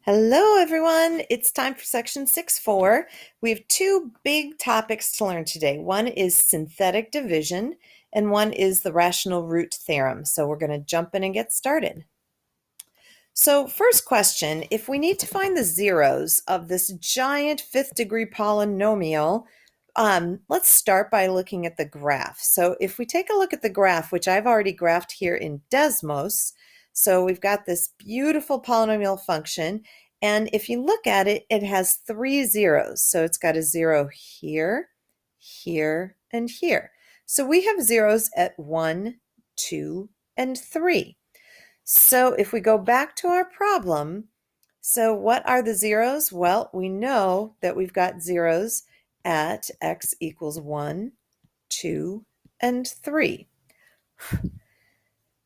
Hello, everyone. It's time for section 6.4. We have two big topics to learn today. One is synthetic division, and one is the rational root theorem. So we're going to jump in and get started. So first question, if we need to find the zeros of this giant fifth degree polynomial, let's start by looking at the graph. So if we take a look at the graph, which I've already graphed here in Desmos, so we've got this beautiful polynomial function, and if you look at it, it has three zeros. So it's got a zero here, here, and here. So we have zeros at 1, 2, and 3. So if we go back to our problem, so what are the zeros? Well, we know that we've got zeros at x equals 1, 2, and 3.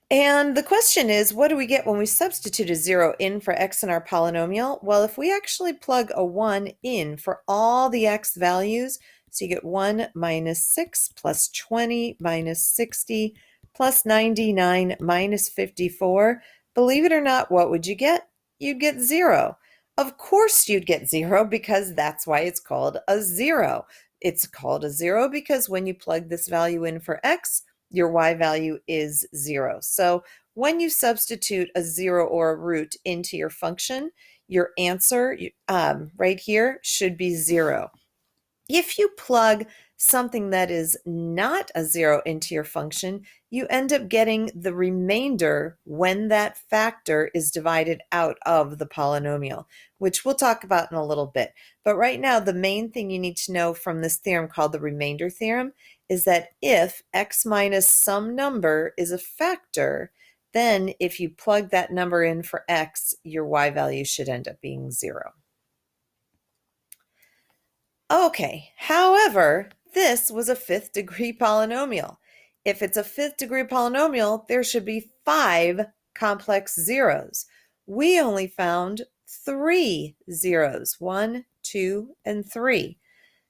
And the question is, what do we get when we substitute a 0 in for x in our polynomial? Well, if we actually plug a 1 in for all the x values, so you get 1 minus 6 plus 20 minus 60 plus 99 minus 54, believe it or not, what would you get? You'd get 0. Of course you'd get 0 because that's why it's called a 0. It's called a 0 because when you plug this value in for x, your y value is 0. So when you substitute a 0 or a root into your function, your answer right here should be 0. If you plug something that is not a 0 into your function, you end up getting the remainder when that factor is divided out of the polynomial, which we'll talk about in a little bit. But right now, the main thing you need to know from this theorem called the remainder theorem is that if x minus some number is a factor, then if you plug that number in for x, your y value should end up being 0. Okay, however, this was a fifth degree polynomial. If it's a fifth degree polynomial, there should be 5 complex zeros. We only found 3 zeros, 1, 2, and 3.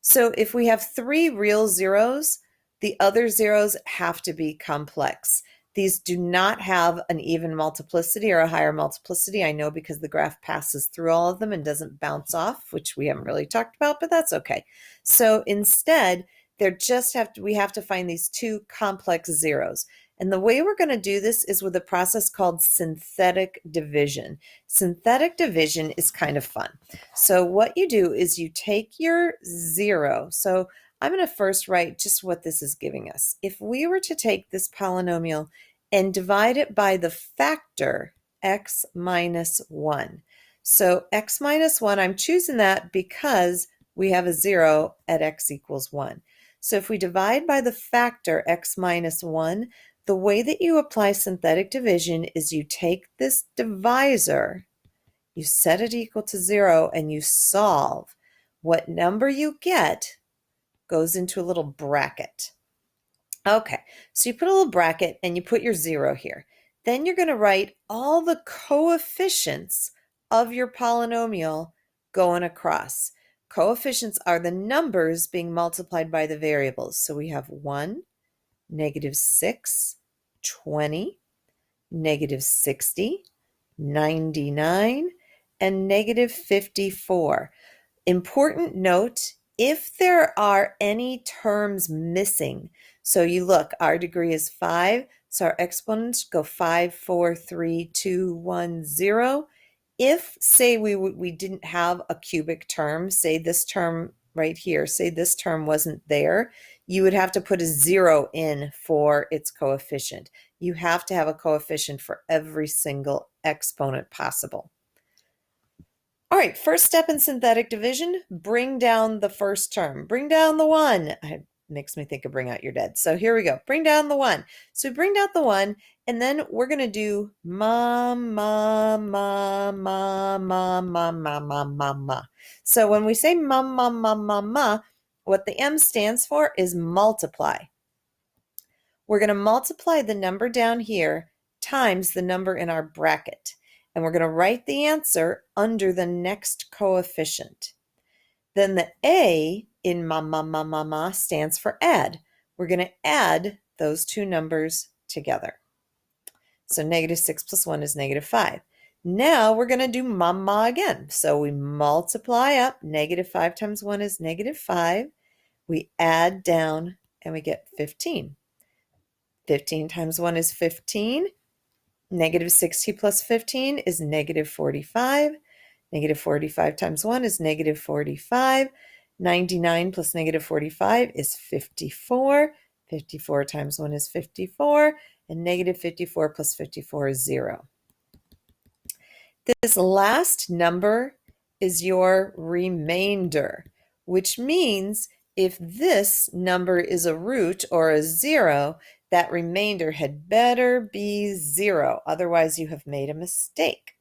So if we have 3 real zeros, the other zeros have to be complex. These do not have an even multiplicity or a higher multiplicity. I know because the graph passes through all of them and doesn't bounce off, which we haven't really talked about, but that's okay. So instead, we have to find these 2 complex zeros. And the way we're going to do this is with a process called synthetic division. Synthetic division is kind of fun. So what you do is you take your 0. So I'm going to first write just what this is giving us. If we were to take this polynomial and divide it by the factor x minus 1. So x minus 1, I'm choosing that because we have a 0 at x equals 1. So if we divide by the factor x minus 1, the way that you apply synthetic division is you take this divisor, you set it equal to 0, and you solve. What number you get goes into a little bracket. Okay, so you put a little bracket and you put your 0 here. Then you're going to write all the coefficients of your polynomial going across. Coefficients are the numbers being multiplied by the variables. So we have 1, -6, 20, -60, 99, and -54. Important note, if there are any terms missing, so you look, our degree is 5, so our exponents go 5, 4, 3, 2, 1, 0. If, say, we didn't have a cubic term, say this term right here, say this term wasn't there, you would have to put a 0 in for its coefficient. You have to have a coefficient for every single exponent possible. All right, first step in synthetic division, bring down the first term. Bring down the 1. It makes me think of bring out your dead. So here we go. Bring down the 1. So we bring down the 1, and then we're going to do ma, ma, ma, ma, ma, ma, ma, ma, ma, ma. So when we say ma, ma, ma, ma, ma, what the M stands for is multiply. We're going to multiply the number down here times the number in our bracket. And we're going to write the answer under the next coefficient. Then the A in ma, ma, ma, ma, ma stands for add. We're going to add those two numbers together. So -6 plus 1 is -5. Now we're going to do mama again. So we multiply up. -5 times 1 is -5. We add down and we get 15. 15 times 1 is 15. -60 plus 15 is -45. -45 times 1 is -45. 99 plus -45 is 54. 54 times 1 is 54. And -54 plus 54 is 0. This last number is your remainder, which means if this number is a root or a 0, that remainder had better be 0. Otherwise, you have made a mistake.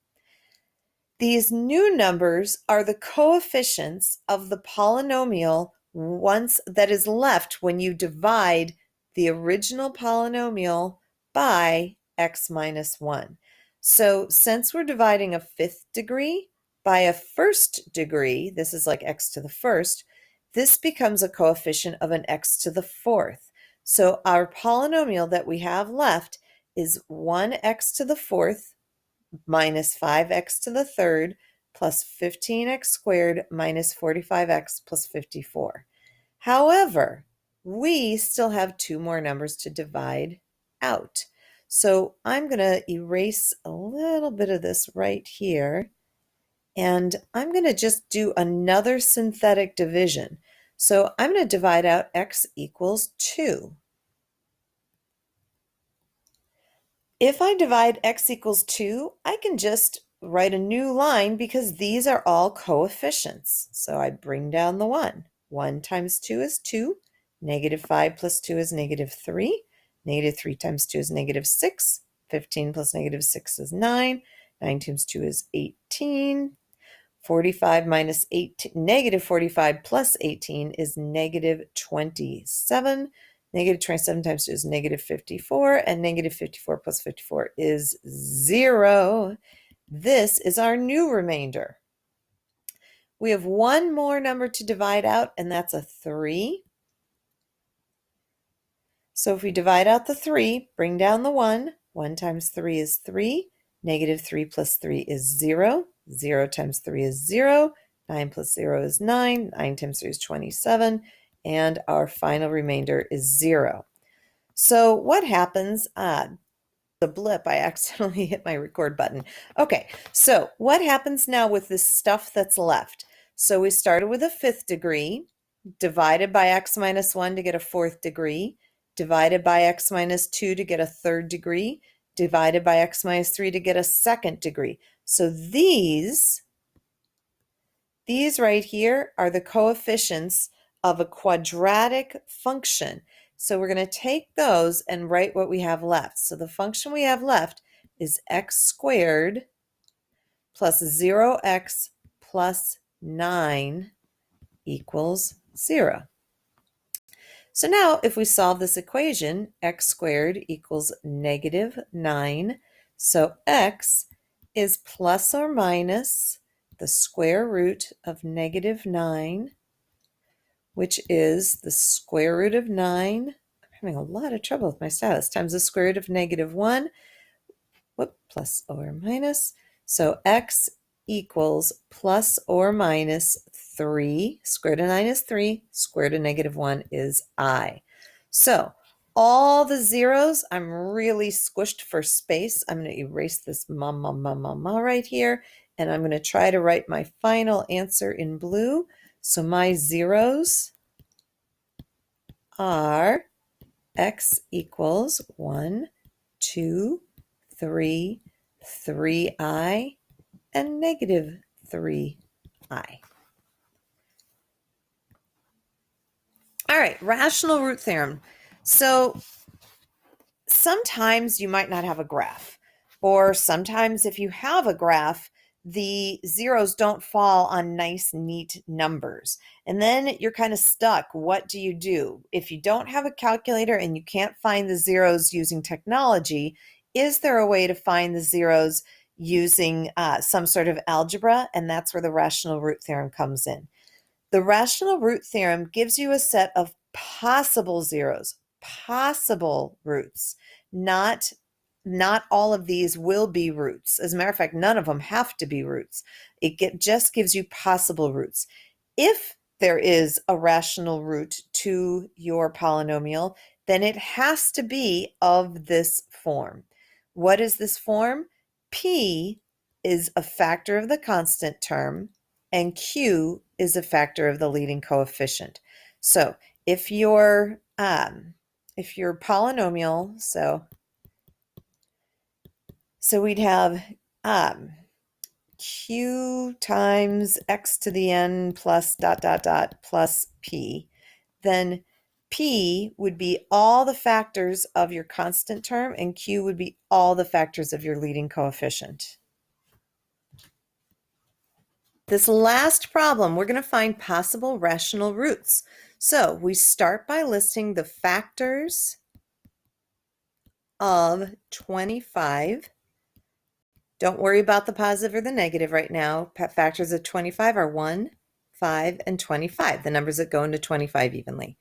These new numbers are the coefficients of the polynomial once that is left when you divide the original polynomial by x minus 1. So since we're dividing a fifth degree by a first degree, this is like x to the first, this becomes a coefficient of an x to the fourth. So our polynomial that we have left is 1x to the fourth minus 5x to the third plus 15x squared minus 45x plus 54. However, we still have two more numbers to divide out. So I'm going to erase a little bit of this right here, and I'm going to just do another synthetic division. So I'm going to divide out x equals 2. If I divide x equals 2, I can just write a new line because these are all coefficients. So I bring down the 1. 1 times 2 is 2. -5 plus 2 is -3. -3 times 2 is -6. 15 plus -6 is 9. 9 times 2 is 18. 45 minus 18, -45 plus 18 is -27. -27 times 2 is -54, and -54 plus 54 is 0. This is our new remainder. We have one more number to divide out, and that's a 3. So if we divide out the 3, bring down the 1. 1 times 3 is 3. -3 plus 3 is 0. 0 times 3 is 0. 9 plus 0 is 9. 9 times 3 is 27. And our final remainder is 0. So what happens? The blip, I accidentally hit my record button. Okay, so what happens now with this stuff that's left? So we started with a fifth degree, divided by x minus 1 to get a fourth degree, divided by x minus 2 to get a third degree, divided by x minus 3 to get a second degree. So these right here are the coefficients of a quadratic function. So we're going to take those and write what we have left. So the function we have left is x squared plus 0x plus 9 equals 0. So now if we solve this equation, x squared equals -9. So x is plus or minus the square root of -9, which is the square root of 9. I'm having a lot of trouble with my stylus, times the square root of -1. Plus or minus. So x equals plus or minus 3. Square root of 9 is 3. Square root of -1 is I. So all the zeros, I'm really squished for space. I'm going to erase this ma right here, and I'm going to try to write my final answer in blue. So my zeros are x equals 1, 2, 3, 3i, and -3i. All right, rational root theorem. So sometimes you might not have a graph, or sometimes if you have a graph, the zeros don't fall on nice, neat numbers. And then you're kind of stuck. What do you do? If you don't have a calculator and you can't find the zeros using technology, is there a way to find the zeros using some sort of algebra? And that's where the rational root theorem comes in. The rational root theorem gives you a set of possible zeros, possible roots, not not all of these will be roots. As a matter of fact, none of them have to be roots. It just gives you possible roots. If there is a rational root to your polynomial, then it has to be of this form. What is this form? P is a factor of the constant term, and Q is a factor of the leading coefficient. So if your polynomial, so we'd have q times x to the n plus dot dot dot plus p, then p would be all the factors of your constant term and q would be all the factors of your leading coefficient. This last problem, we're going to find possible rational roots. So we start by listing the factors of 25. Don't worry about the positive or the negative right now. Factors of 25 are 1, 5, and 25, the numbers that go into 25 evenly.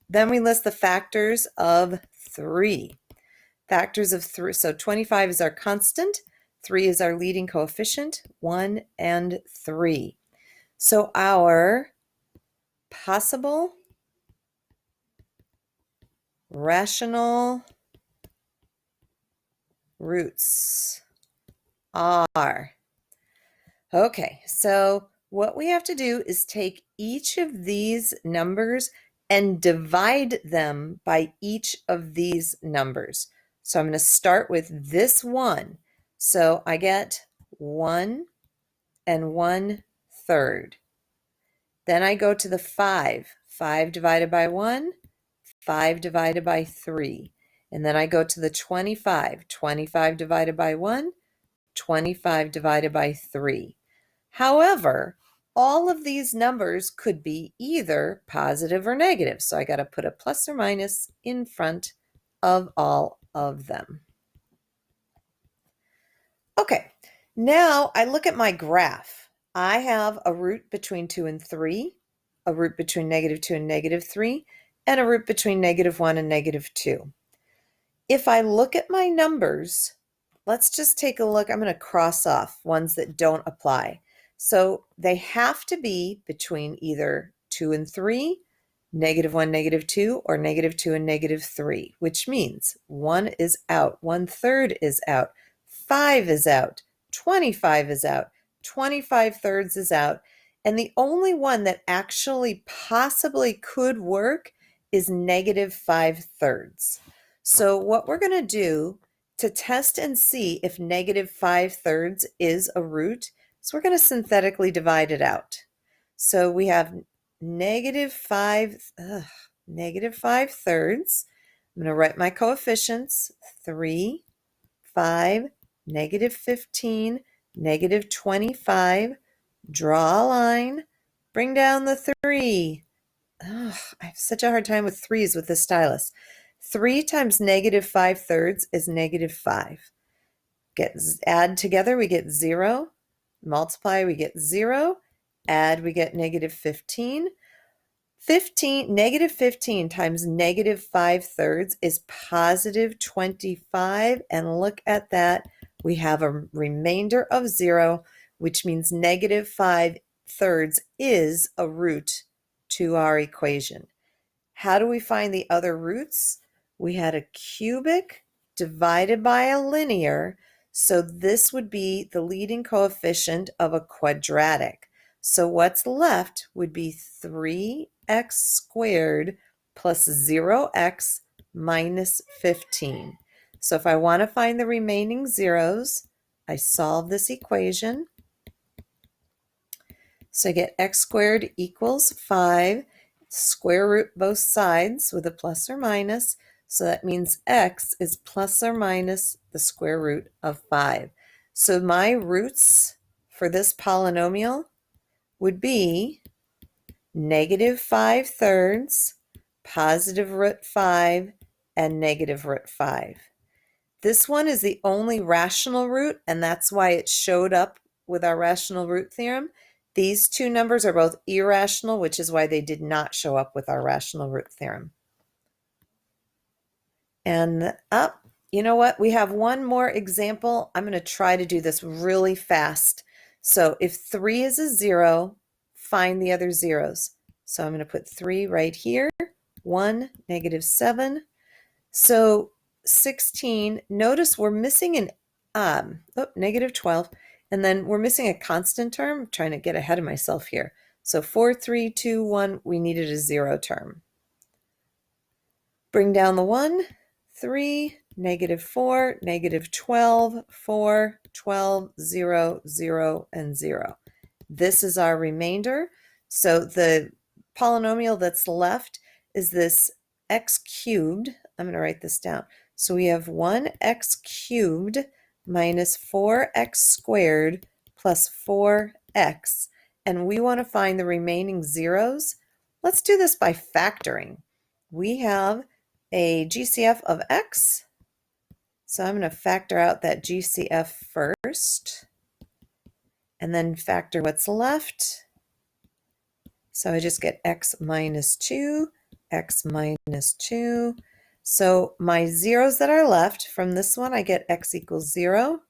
Then we list the factors of 3. Factors of 3, so 25 is our constant, 3 is our leading coefficient, 1 and 3. So our possible rational roots are, okay, so what we have to do is take each of these numbers and divide them by each of these numbers. So I'm going to start with this one. So I get 1 and 1/3. Then I go to the 5. 5 divided by 1, 5 divided by 3. And then I go to the 25. 25 divided by 1, 25 divided by 3. However, all of these numbers could be either positive or negative. So I got to put a plus or minus in front of all of them. Okay, now I look at my graph. I have a root between 2 and 3, a root between -2 and -3, and a root between -1 and -2. If I look at my numbers, let's just take a look. I'm going to cross off ones that don't apply. So they have to be between either 2 and 3, -1, -2, or -2 and -3, which means 1 is out, 1/3 is out, 5 is out, 25 is out, 25/3 is out, and the only one that actually possibly could work is -5/3. So what we're going to do to test and see if -5/3 is a root, so we're going to synthetically divide it out. So we have -5/3. I'm going to write my coefficients, 3, 5, -15, -25. Draw a line, bring down the 3. I have such a hard time with 3s with this stylus. 3 times -5/3 is -5. Add together, we get 0. Multiply, we get 0. Add, we get -15. -15 times -5/3 is +25. And look at that. We have a remainder of 0, which means -5/3 is a root to our equation. How do we find the other roots? We had a cubic divided by a linear, so this would be the leading coefficient of a quadratic. So what's left would be 3x squared plus 0x minus 15. So if I want to find the remaining zeros, I solve this equation. So I get x squared equals 5. Square root both sides with a plus or minus. So that means x is plus or minus the square root of 5. So my roots for this polynomial would be -5/3, positive root 5, and negative root 5. This one is the only rational root, and that's why it showed up with our rational root theorem. These two numbers are both irrational, which is why they did not show up with our rational root theorem. And up, You know what? We have one more example. I'm going to try to do this really fast. So if 3 is a 0, find the other zeros. So I'm going to put 3 right here. 1, -7. So 16, notice we're missing an -12, and then we're missing a constant term. I'm trying to get ahead of myself here. So 4, 3, 2, 1, we needed a 0 term. Bring down the 1, 3, -4, -12, 4, 12, 0, 0, and 0. This is our remainder. So the polynomial that's left is this x cubed. I'm going to write this down. So we have 1x cubed minus 4x squared plus 4x. And we want to find the remaining zeros. Let's do this by factoring. We have a GCF of x. So I'm going to factor out that GCF first and then factor what's left. So I just get x minus 2, x minus 2. So my zeros that are left from this one, I get x equals 0,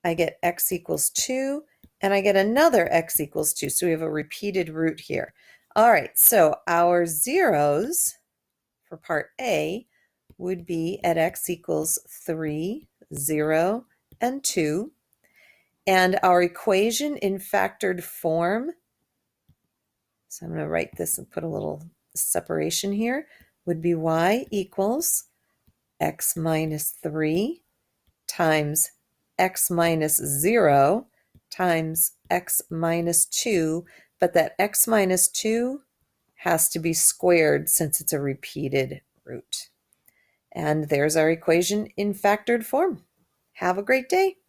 I get x equals 2, and I get another x equals 2. So we have a repeated root here. All right, so our zeros for part A would be at x equals 3, 0, and 2. And our equation in factored form, so I'm going to write this and put a little separation here, would be y equals x minus 3 times x minus 0 times x minus 2, but that x minus 2 has to be squared since it's a repeated root. And there's our equation in factored form. Have a great day.